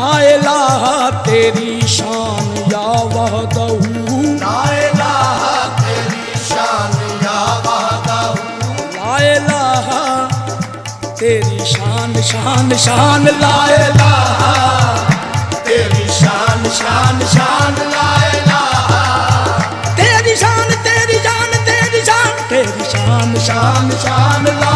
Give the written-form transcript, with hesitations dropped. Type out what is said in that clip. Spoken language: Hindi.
ला इलाहा तेरी शान या वहदहू, ला इलाहा तेरी शान या वहदहू, ला इलाहा तेरी शान शान शान, ला इलाहा तेरी शान शान शान, ला इलाहा तेरी शान तेरी जान तेरी शान, तेरी शान शान शान शान, ला